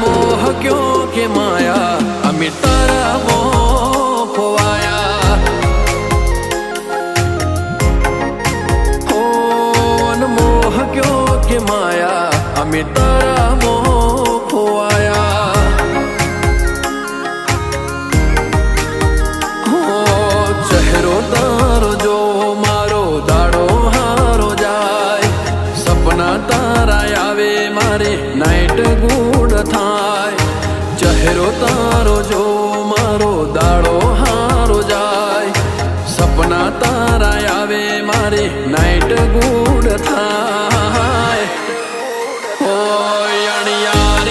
मोह क्यों के माया अमी तारा मोह खोवाया मोह क्यों के माया अमी तारा मोह खोवाया चेहरो तारो जो मारो दाड़ो हारो जाए सपना तारा आवे मारे नाइट गुड थाय चेहरो तारो जो मारो दाड़ो हारो जाए सपना तारा आवे मारे नाइट गुड थाय ओ यानिया